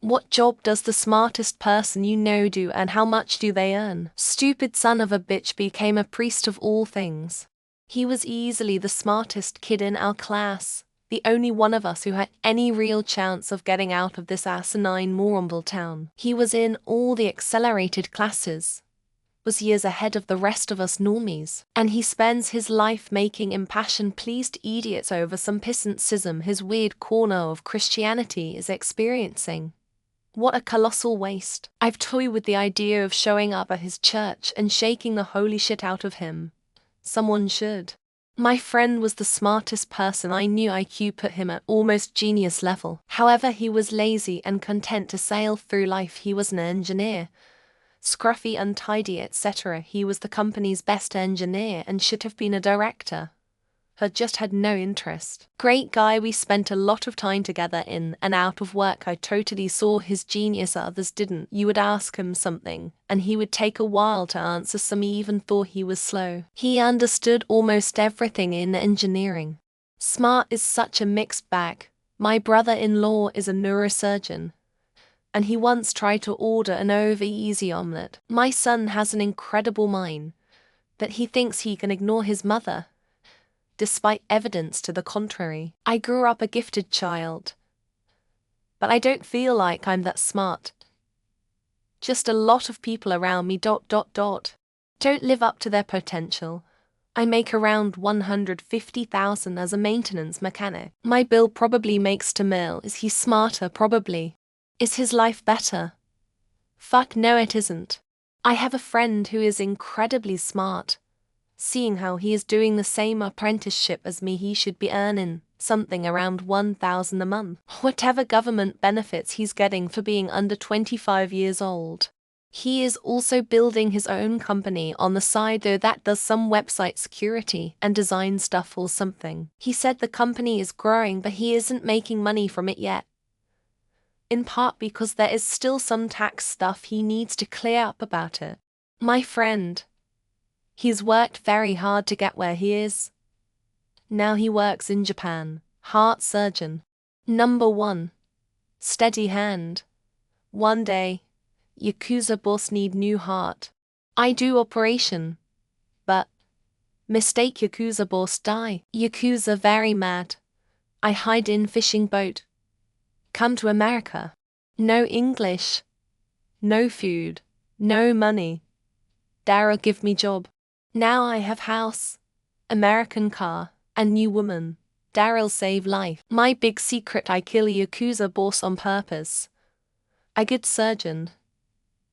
What job does the smartest person you know do and how much do they earn? Stupid son of a bitch became a priest of all things. He was easily the smartest kid in our class, the only one of us who had any real chance of getting out of this asinine Morumble town. He was in all the accelerated classes, was years ahead of the rest of us normies, and he spends his life making impassioned pleased idiots over some pissant schism his weird corner of Christianity is experiencing. What a colossal waste. I've toyed with the idea of showing up at his church and shaking the holy shit out of him. Someone should. My friend was the smartest person I knew. IQ put him at almost genius level. However, he was lazy and content to sail through life. He was an engineer. Scruffy, untidy, etc. He was the company's best engineer and should have been a director. Had just had no interest. Great guy, we spent a lot of time together in and out of work. I totally saw his genius, others didn't. You would ask him something, and he would take a while to answer. Some even thought he was slow. He understood almost everything in engineering. Smart is such a mixed bag. My brother-in-law is a neurosurgeon, and he once tried to order an over-easy omelette. My son has an incredible mind, but he thinks he can ignore his mother, despite evidence to the contrary. I grew up a gifted child, but I don't feel like I'm that smart. Just a lot of people around me ... don't live up to their potential. I make around $150,000 as a maintenance mechanic. My bill probably makes $2 million. Is he smarter? Probably. Is his life better? Fuck no, it isn't. I have a friend who is incredibly smart. Seeing how he is doing the same apprenticeship as me, he should be earning something around $1,000 a month. Whatever government benefits he's getting for being under 25 years old. He is also building his own company on the side, though, that does some website security and design stuff or something. He said the company is growing, but he isn't making money from it yet. In part because there is still some tax stuff he needs to clear up about it. My friend, he's worked very hard to get where he is. Now he works in Japan, heart surgeon. Number 1. Steady hand. One day, Yakuza boss need new heart. I do operation. But, mistake Yakuza boss die. Yakuza very mad. I hide in fishing boat. Come to America. No English. No food. No money. Daryl give me job. Now I have house, American car, and new woman. Daryl save life. My big secret, I kill Yakuza boss on purpose. A good surgeon.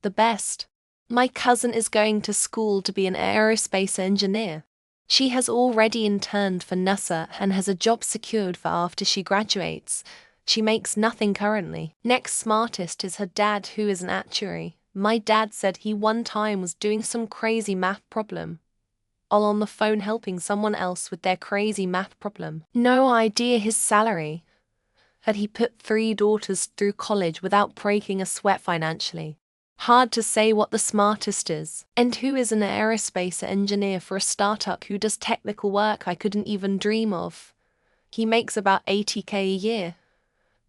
The best. My cousin is going to school to be an aerospace engineer. She has already interned for NASA and has a job secured for after she graduates. She makes nothing currently. Next smartest is her dad, who is an actuary. My dad said he one time was doing some crazy math problem, all on the phone helping someone else with their crazy math problem. No idea his salary. Had he put 3 daughters through college without breaking a sweat financially? Hard to say what the smartest is. And who is an aerospace engineer for a startup who does technical work I couldn't even dream of? He makes about $80K a year.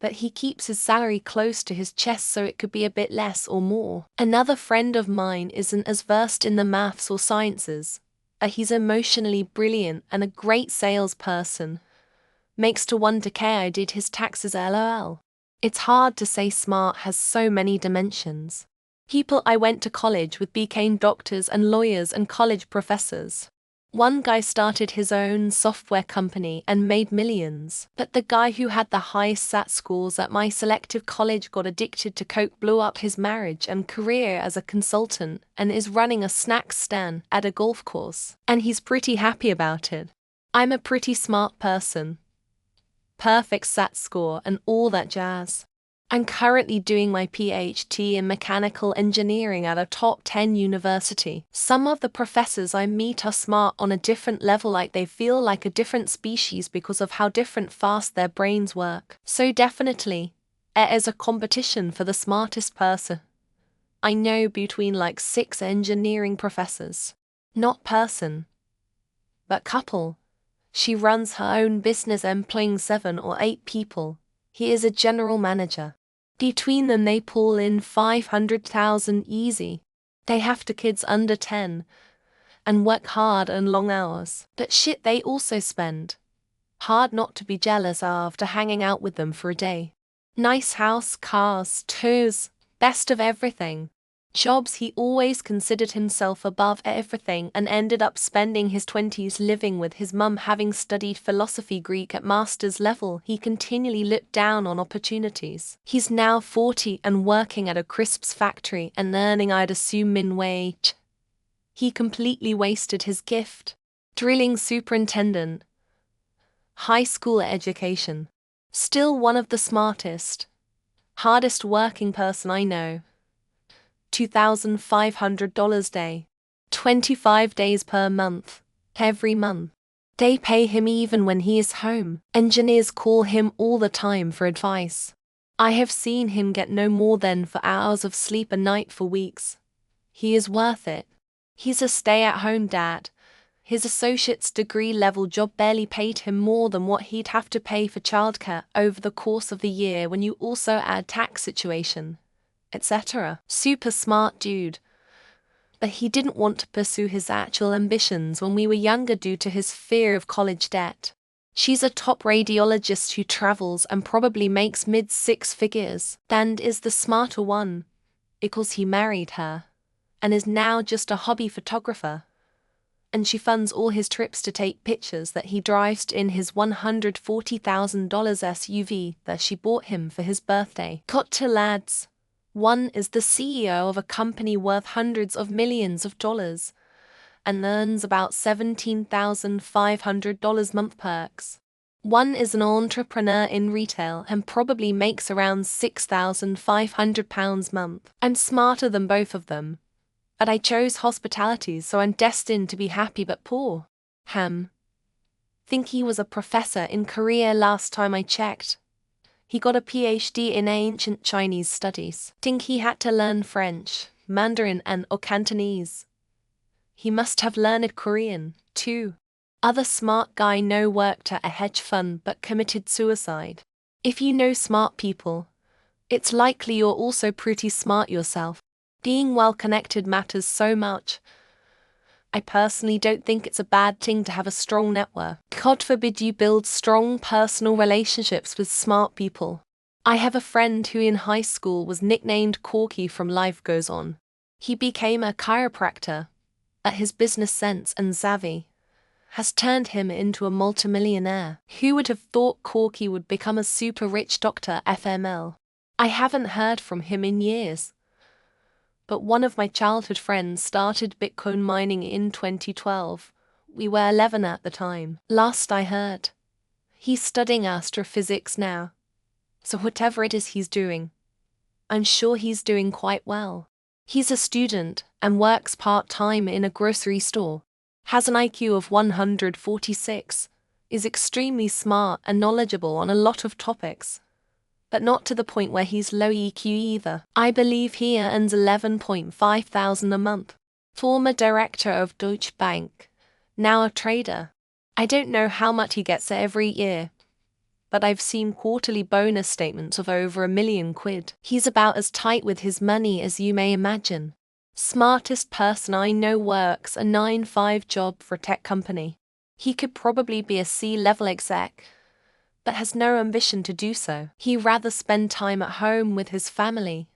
But he keeps his salary close to his chest, so it could be a bit less or more. Another friend of mine isn't as versed in the maths or sciences. He's emotionally brilliant and a great salesperson. Makes to $1K. I did his taxes, lol. It's hard to say. Smart has so many dimensions. People I went to college with became doctors and lawyers and college professors. One guy started his own software company and made millions. But the guy who had the highest SAT scores at my selective college got addicted to coke, blew up his marriage and career as a consultant, and is running a snack stand at a golf course. And he's pretty happy about it. I'm a pretty smart person. Perfect SAT score and all that jazz. I'm currently doing my PhD in mechanical engineering at a top 10 university. Some of the professors I meet are smart on a different level, like they feel like a different species because of how different fast their brains work. So definitely, it is a competition for the smartest person. I know between like 6 engineering professors. Not person, but couple. She runs her own business employing 7 or 8 people. He is a general manager. Between them they pull in 500,000 easy. They have to kids under 10 and work hard and long hours. But shit, they also spend. Hard not to be jealous after hanging out with them for a day. Nice house, cars, tours, best of everything. Jobs. He always considered himself above everything and ended up spending his 20s living with his mum. Having studied philosophy Greek at master's level, he continually looked down on opportunities. He's now 40 and working at a crisps factory and earning, I'd assume, min wage. He completely wasted his gift. Drilling superintendent. High school education. Still one of the smartest, hardest working person I know. $2,500 day. 25 days per month. Every month. They pay him even when he is home. Engineers call him all the time for advice. I have seen him get no more than 4 hours of sleep a night for weeks. He is worth it. He's a stay-at-home dad. His associate's degree level job barely paid him more than what he'd have to pay for childcare over the course of the year when you also add tax situation, etc. Super smart dude. But he didn't want to pursue his actual ambitions when we were younger due to his fear of college debt. She's a top radiologist who travels and probably makes mid-6 figures, and is the smarter one, because he married her, and is now just a hobby photographer. And she funds all his trips to take pictures that he drives in his $140,000 SUV that she bought him for his birthday. Got 2 lads. One is the CEO of a company worth hundreds of millions of dollars and earns about $17,500 month perks. One is an entrepreneur in retail and probably makes around £6,500 month. I'm smarter than both of them. But I chose hospitality, so I'm destined to be happy but poor. Think he was a professor in Korea last time I checked. He got a PhD in ancient Chinese studies. Think he had to learn French, Mandarin or Cantonese. He must have learned Korean, too. Other smart guy no worked at a hedge fund but committed suicide. If you know smart people, it's likely you're also pretty smart yourself. Being well-connected matters so much. I personally don't think it's a bad thing to have a strong network. God forbid you build strong personal relationships with smart people. I have a friend who in high school was nicknamed Corky from Life Goes On. He became a chiropractor, but his business sense and savvy has turned him into a multimillionaire. Who would have thought Corky would become a super rich doctor FML? I haven't heard from him in years. But one of my childhood friends started Bitcoin mining in 2012. We were 11 at the time. Last I heard. He's studying astrophysics now. So whatever it is he's doing, I'm sure he's doing quite well. He's a student and works part-time in a grocery store. Has an IQ of 146. Is extremely smart and knowledgeable on a lot of topics. But not to the point where he's low EQ either. I believe he earns 11.5 thousand a month. Former director of Deutsche Bank, now a trader. I don't know how much he gets every year, but I've seen quarterly bonus statements of over £1 million. He's about as tight with his money as you may imagine. Smartest person I know works a 9-to-5 job for a tech company. He could probably be a C-level exec, but has no ambition to do so. He'd rather spend time at home with his family,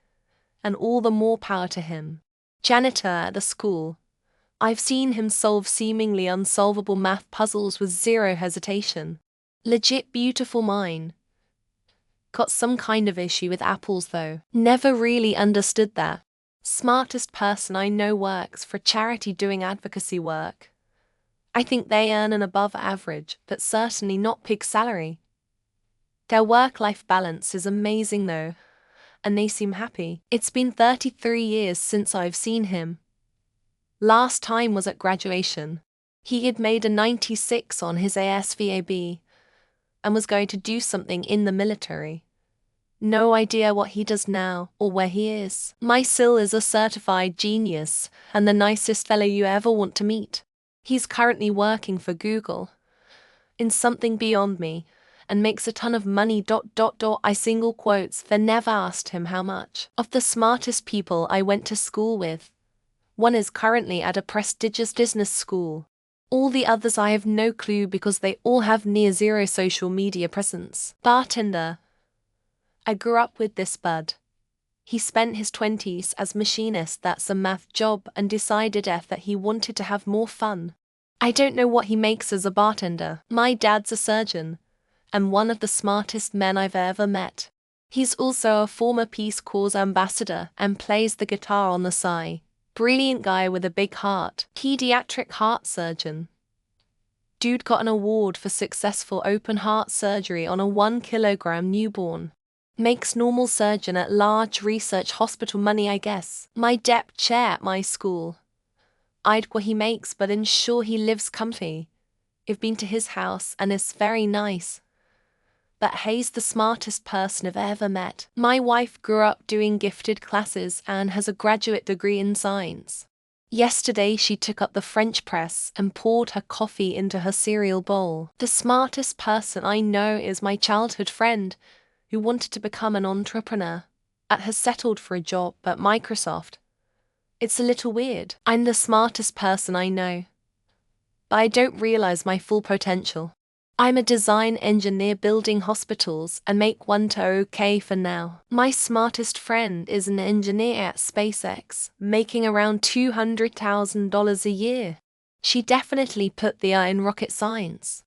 and all the more power to him. Janitor at the school. I've seen him solve seemingly unsolvable math puzzles with zero hesitation. Legit beautiful mind. Got some kind of issue with apples though. Never really understood that. Smartest person I know works for charity doing advocacy work. I think they earn an above average, but certainly not pig salary. Their work-life balance is amazing though, and they seem happy. It's been 33 years since I've seen him. Last time was at graduation. He had made a 96 on his ASVAB and was going to do something in the military. No idea what he does now or where he is. My Sil is a certified genius and the nicest fellow you ever want to meet. He's currently working for Google in something beyond me, and makes a ton of money. I single quotes for never asked him how much. Of the smartest people I went to school with, one is currently at a prestigious business school. All the others I have no clue because they all have near zero social media presence. Bartender. I grew up with this bud. He spent his 20s as machinist, that's a math job, and decided that he wanted to have more fun. I don't know what he makes as a bartender. My dad's a surgeon, and one of the smartest men I've ever met. He's also a former Peace Corps ambassador and plays the guitar on the side. Brilliant guy with a big heart. Pediatric heart surgeon. Dude got an award for successful open heart surgery on a 1-kilogram newborn. Makes normal surgeon at large research hospital money, I guess. My dep chair at my school. I'd what he makes, but ensure he lives comfy. I've been to his house and it's very nice. But he's the smartest person I've ever met. My wife grew up doing gifted classes and has a graduate degree in science. Yesterday she took up the French press and poured her coffee into her cereal bowl. The smartest person I know is my childhood friend, who wanted to become an entrepreneur, has settled for a job at Microsoft. It's a little weird. I'm the smartest person I know, but I don't realize my full potential. I'm a design engineer building hospitals and make one to okay for now. My smartest friend is an engineer at SpaceX, making around $200,000 a year. She definitely put the I in rocket science.